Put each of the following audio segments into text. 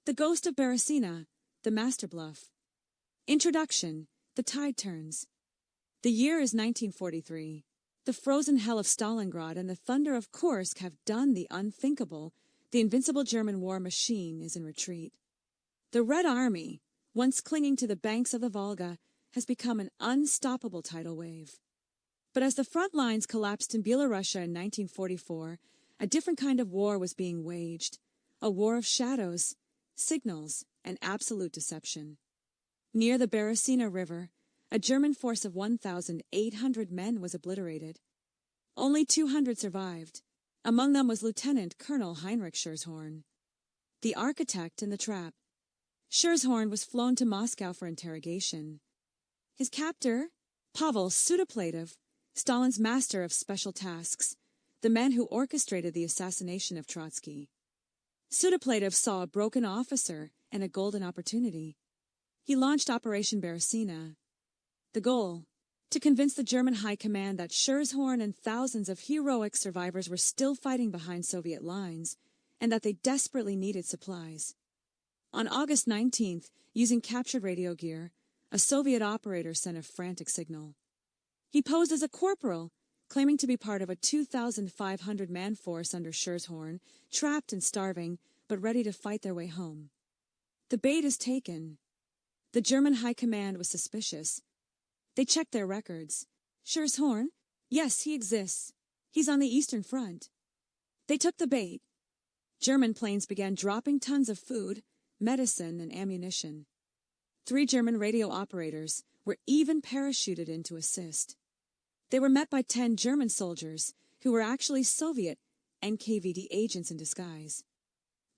The Ghost of Beresina, the Master Bluff. Introduction, the tide turns. The year is 1943. The frozen hell of Stalingrad and the thunder of Kursk have done the unthinkable. The invincible German war machine is in retreat. The Red Army, once clinging to the banks of the Volga, has become an unstoppable tidal wave. But as the front lines collapsed in Belarusia in 1944, a different kind of war was being waged, a war of shadows, signals, and absolute deception. Near the Berezino River, a German force of 1,800 men was obliterated. Only 200 survived. Among them was Lieutenant Colonel Heinrich Scherhorn, the architect in the trap. Scherhorn was flown to Moscow for interrogation. His captor, Pavel Sudoplatov, Stalin's master of special tasks, the man who orchestrated the assassination of Trotsky. Sudoplatov saw a broken officer and a golden opportunity. He launched Operation Beresina. The goal: to convince the German High Command that Scherhorn and thousands of heroic survivors were still fighting behind Soviet lines, and that they desperately needed supplies. On August 19th, using captured radio gear, a Soviet operator sent a frantic signal. He posed as a corporal, claiming to be part of a 2,500-man force under Scherhorn, trapped and starving, but ready to fight their way home. The bait is taken. The German High Command was suspicious. They checked their records. Scherhorn? Yes, he exists. He's on the Eastern Front. They took the bait. German planes began dropping tons of food, medicine, and ammunition. 3 German radio operators were even parachuted in to assist. They were met by 10 German soldiers, who were actually Soviet NKVD agents in disguise.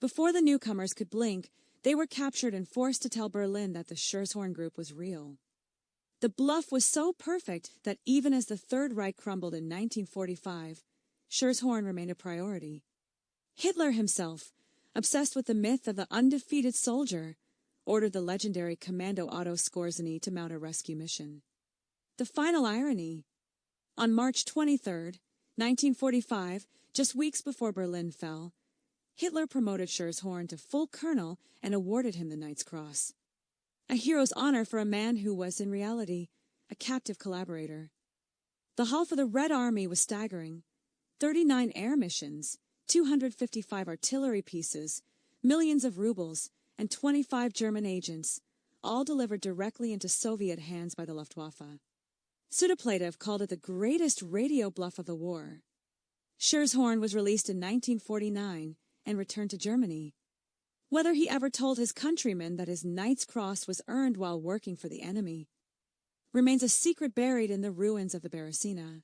Before the newcomers could blink, they were captured and forced to tell Berlin that the Scherhorn group was real. The bluff was so perfect that even as the Third Reich crumbled in 1945, Scherhorn remained a priority. Hitler himself, obsessed with the myth of the undefeated soldier, ordered the legendary Commando Otto Skorzeny to mount a rescue mission. The final irony: on March 23, 1945, just weeks before Berlin fell, Hitler promoted Scherhorn to full colonel and awarded him the Knight's Cross. A hero's honor for a man who was, in reality, a captive collaborator. The haul for the Red Army was staggering: 39 air missions, 255 artillery pieces, millions of rubles, and 25 German agents, all delivered directly into Soviet hands by the Luftwaffe. Sudoplatov called it the greatest radio bluff of the war. Scherhorn was released in 1949 and returned to Germany. Whether he ever told his countrymen that his Knight's Cross was earned while working for the enemy remains a secret buried in the ruins of the Beresina.